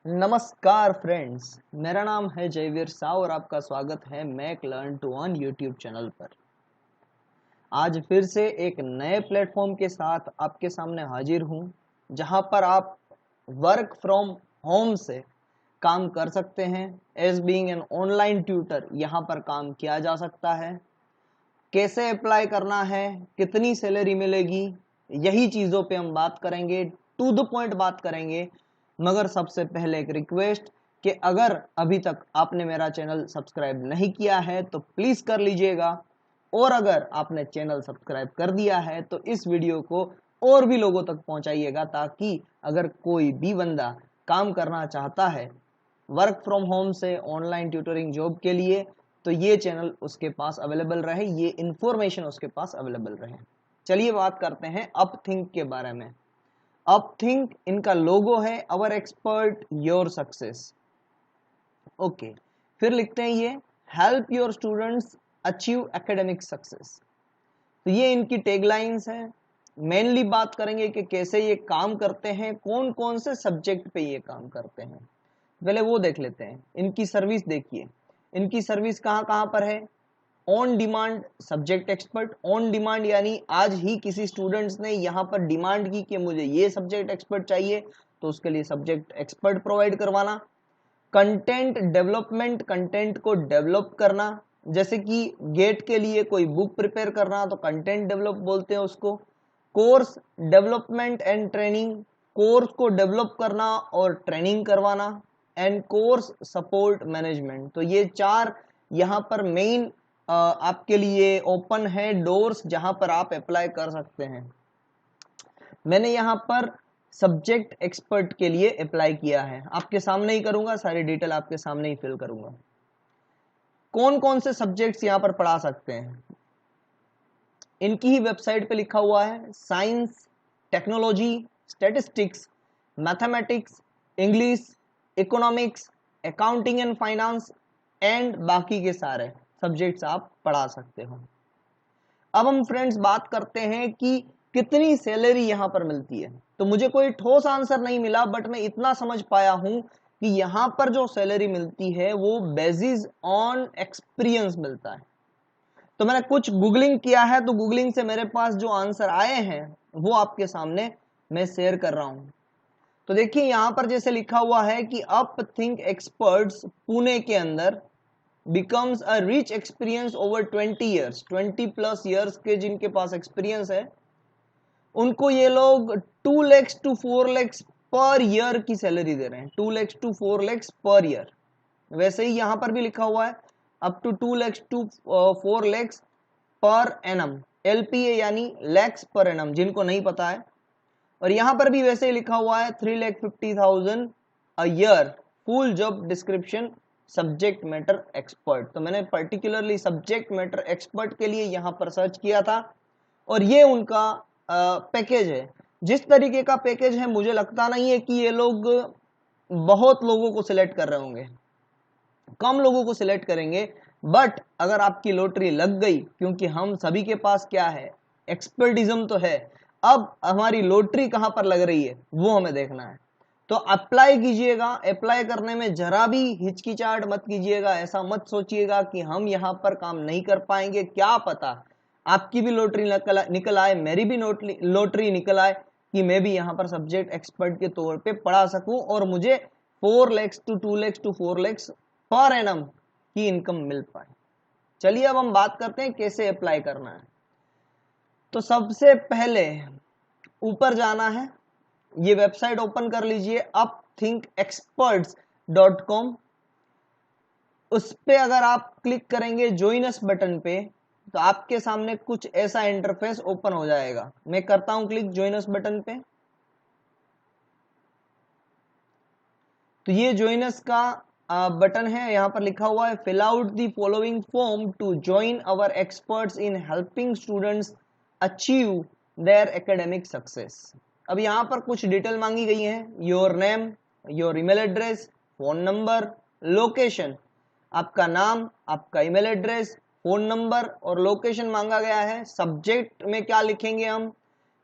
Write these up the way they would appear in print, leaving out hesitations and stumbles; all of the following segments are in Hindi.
नमस्कार फ्रेंड्स, मेरा नाम है जयवीर शाह और आपका स्वागत है Mac learn to earn YouTube channel पर। आज फिर से एक नए प्लेटफॉर्म के साथ आपके सामने हाजिर हूं, जहां पर आप वर्क फ्रॉम होम से काम कर सकते हैं। As being an online tutor यहां पर काम किया जा सकता है। कैसे अप्लाई करना है, कितनी सैलरी मिलेगी, यही चीज़ों पे हम बात करेंगे, टू द पॉइंट बात करेंगे। मगर सबसे पहले एक रिक्वेस्ट कि अगर अभी तक आपने मेरा चैनल सब्सक्राइब नहीं किया है तो प्लीज़ कर लीजिएगा, और अगर आपने चैनल सब्सक्राइब कर दिया है तो इस वीडियो को और भी लोगों तक पहुंचाइएगा, ताकि अगर कोई भी बंदा काम करना चाहता है वर्क फ्रॉम होम से ऑनलाइन ट्यूटरिंग जॉब के लिए, तो ये चैनल उसके पास अवेलेबल रहे, ये इंफॉर्मेशन उसके पास अवेलेबल रहे। चलिए बात करते हैं अपथिंक के बारे में। अपथिंक इनका लोगो है, अवर एक्सपर्ट योर सक्सेस। ओके, फिर लिखते हैं ये help your students achieve academic success. तो ये इनकी टैगलाइंस है। मेनली बात करेंगे कि कैसे ये काम करते हैं, कौन कौन से सब्जेक्ट पे ये काम करते हैं। पहले वो देख लेते हैं। इनकी सर्विस देखिए, इनकी सर्विस कहाँ कहाँ पर है। On demand subject expert. On demand यानी आज ही किसी स्टूडेंट्स ने यहाँ पर डिमांड की कि मुझे ये सब्जेक्ट एक्सपर्ट चाहिए, तो उसके लिए सब्जेक्ट एक्सपर्ट प्रोवाइड करवाना। कंटेंट डेवलपमेंट, कंटेंट को डेवलप करना, जैसे कि गेट के लिए कोई बुक प्रिपेयर करना तो कंटेंट डेवलप बोलते हैं उसको। Course development and training, course को डेवलप करना और ट्रेनिंग करवाना। And course support management. तो ये चार यहाँ पर मेन आपके लिए ओपन है डोर्स, जहां पर आप अप्लाई कर सकते हैं। मैंने यहाँ पर सब्जेक्ट एक्सपर्ट के लिए अप्लाई किया है, आपके सामने ही करूंगा, सारी डिटेल आपके सामने ही फिल करूंगा। कौन कौन से सब्जेक्ट्स यहाँ पर पढ़ा सकते हैं, इनकी ही वेबसाइट पे लिखा हुआ है। Science, technology, statistics, mathematics, English, economics, accounting and finance and बाकी के सारे सब्जेक्ट्स आप पढ़ा सकते हो। अब हम फ्रेंड्स बात करते हैं कि कितनी सैलरी यहां पर मिलती है। तो मुझे कोई ठोस आंसर नहीं मिला, बट मैं इतना समझ पाया हूं कि यहां पर जो सैलरी मिलती है वो बेसिस ऑन एक्सपीरियंस मिलता है। तो मैंने कुछ गूगलिंग किया है, तो गूगलिंग से मेरे पास जो आंसर आए हैं वो आपके सामने मैं शेयर कर रहा हूं। तो देखिए यहां पर जैसे लिखा हुआ है कि अप थिंक एक्सपर्ट्स पुणे के अंदर becomes a rich experience over 20 years, 20 plus years के जिनके पास एक्सपीरियंस है, उनको ये लोग 2 lakhs to 4 lakhs per year की सैलरी दे रहे हैं। 2 lakhs to 4 lakhs per year. वैसे ही यहां पर भी लिखा हुआ है up to 2 lakhs to 4 lakhs per annum, LPA यानी लैक्स पर एनम जिनको नहीं पता है। और यहां पर भी वैसे ही लिखा हुआ है 3,50,000 a year, full job description, subject matter expert. तो मैंने पर्टिकुलरली सब्जेक्ट मैटर एक्सपर्ट के लिए यहां पर सर्च किया था, और ये उनका पैकेज है। जिस तरीके का पैकेज है, मुझे लगता नहीं है कि ये लोग बहुत लोगों को सिलेक्ट कर रहे होंगे, कम लोगों को सिलेक्ट करेंगे। बट अगर आपकी लॉटरी लग गई, क्योंकि हम सभी के पास क्या है, एक्सपर्टिज्म तो है, अब हमारी लॉटरी कहां पर लग रही है वो हमें देखना है। तो अप्लाई कीजिएगा। अप्लाई करने में जरा भी हिचकिचाहट मत कीजिएगा, ऐसा मत सोचिएगा कि हम यहां पर काम नहीं कर पाएंगे। क्या पता आपकी भी लॉटरी निकल आए, मेरी भी लॉटरी निकल आए कि मैं भी यहां पर सब्जेक्ट एक्सपर्ट के तौर पे पढ़ा सकूं और मुझे 4 lakhs to 2 lakhs to 4 lakhs per annum की इनकम मिल पाए। चलिए अब हम बात करते हैं कैसे अप्लाई करना है। तो सबसे पहले ऊपर जाना है, ये वेबसाइट ओपन कर लीजिए upthinkexperts.com। उस पे अगर आप क्लिक करेंगे ज्वाइन अस बटन पे, तो आपके सामने कुछ ऐसा इंटरफेस ओपन हो जाएगा। मैं करता हूं क्लिक ज्वाइन अस बटन पे। तो ये ज्वाइन अस का बटन है, यहां पर लिखा हुआ है fill out the following form to join our experts in helping students achieve their academic success. अब यहाँ पर कुछ डिटेल मांगी गई है, your name, your email address, phone number, location, आपका नाम, आपका ईमेल एड्रेस, फोन नंबर और लोकेशन मांगा गया है। सब्जेक्ट में क्या लिखेंगे हम,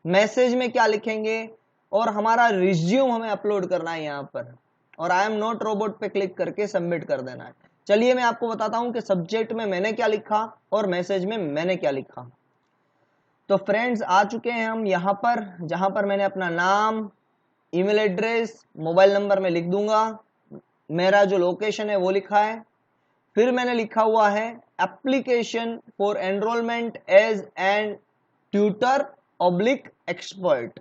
मैसेज में क्या लिखेंगे, और हमारा रिज्यूम हमें अपलोड करना है यहाँ पर। और आई एम नॉट रोबोट पे क्लिक करके सबमिट कर देना है। चलिए मैं आपको बताता हूं कि सब्जेक्ट में मैंने क्या लिखा और मैसेज में मैंने क्या लिखा। तो फ्रेंड्स आ चुके हैं हम यहाँ पर, जहां पर मैंने अपना नाम, ईमेल एड्रेस, मोबाइल नंबर में लिख दूंगा, मेरा जो लोकेशन है वो लिखा है। फिर मैंने लिखा हुआ है application for enrollment as an tutor oblique expert.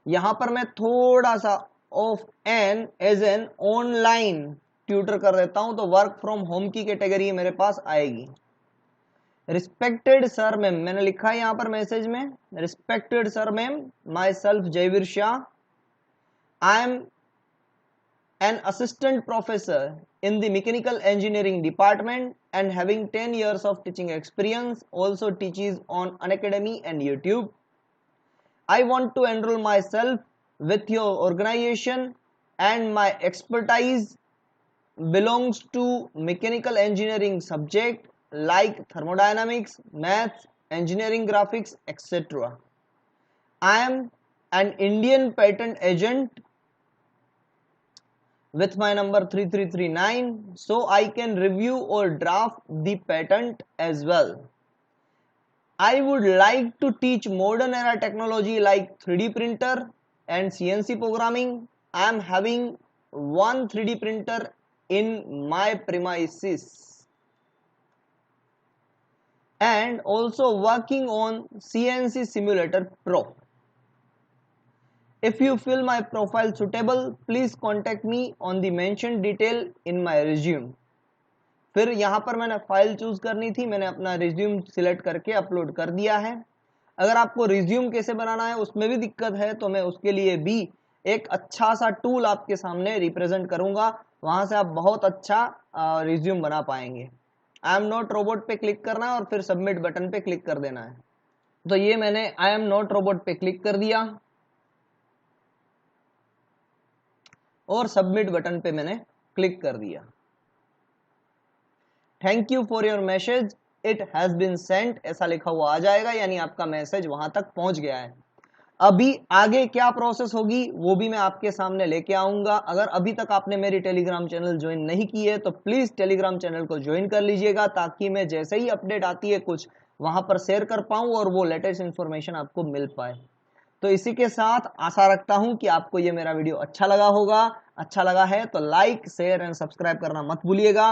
यहां पर मैं थोड़ा सा off an as an online tutor कर देता हूं, तो वर्क फ्रॉम होम की कैटेगरी मेरे पास आएगी। रिस्पेक्टेड सर मैम मैंने लिखा है यहां पर मैसेज में, respected sir ma'am, my self Jaiveer Shah, I am an assistant professor in the mechanical engineering department and having 10 years of teaching experience, also teaches on Unacademy and YouTube. I want to enroll myself with your organization and my expertise belongs to mechanical engineering subject like thermodynamics, maths, engineering graphics, etc. I am an Indian patent agent with my number 3339, so I can review or draft the patent as well. I would like to teach modern era technology like 3D printer and CNC programming. I am having one 3D printer in my premises and also working on CNC Simulator Pro. If you feel my profile suitable, please contact me on the mentioned detail in my resume. फिर यहाँ पर मैंने फाइल चूज करनी थी, मैंने अपना रिज्यूम सिलेक्ट करके अपलोड कर दिया है। अगर आपको रिज्यूम कैसे बनाना है उसमें भी दिक्कत है तो मैं उसके लिए भी एक अच्छा सा टूल आपके सामने रिप्रेजेंट करूंगा, वहां से आप बहुत अच्छा रिज्यूम बना पाएंगे। आई एम नॉट रोबोट पे क्लिक करना है और फिर सबमिट बटन पे क्लिक कर देना है। तो ये मैंने आई एम नॉट रोबोट पे क्लिक कर दिया और सबमिट बटन पे मैंने क्लिक कर दिया। Thank you for your message, it has been sent ऐसा लिखा हुआ आ जाएगा, यानी आपका मैसेज वहां तक पहुंच गया है। अभी आगे क्या प्रोसेस होगी वो भी मैं आपके सामने लेके आऊंगा। अगर अभी तक आपने मेरी टेलीग्राम चैनल ज्वाइन नहीं की है तो प्लीज टेलीग्राम चैनल को ज्वाइन कर लीजिएगा, ताकि मैं जैसे ही अपडेट आती है कुछ वहां पर शेयर कर पाऊं और वो लेटेस्ट इंफॉर्मेशन आपको मिल पाए। तो इसी के साथ आशा रखता हूं कि आपको ये मेरा वीडियो अच्छा लगा होगा। अच्छा लगा है तो लाइक, शेयर एंड सब्सक्राइब करना मत भूलिएगा।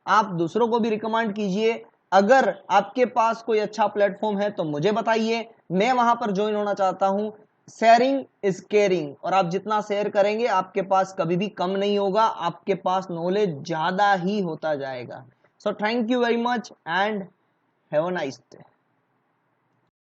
आप दूसरों को भी रिकमेंड कीजिए। अगर आपके पास कोई अच्छा प्लेटफॉर्म है तो मुझे बताइए, मैं वहां पर ज्वाइन होना चाहता हूं। शेयरिंग इज केयरिंग, और आप जितना शेयर करेंगे आपके पास कभी भी कम नहीं होगा, आपके पास नॉलेज ज्यादा ही होता जाएगा। So thank you very much and have a nice day.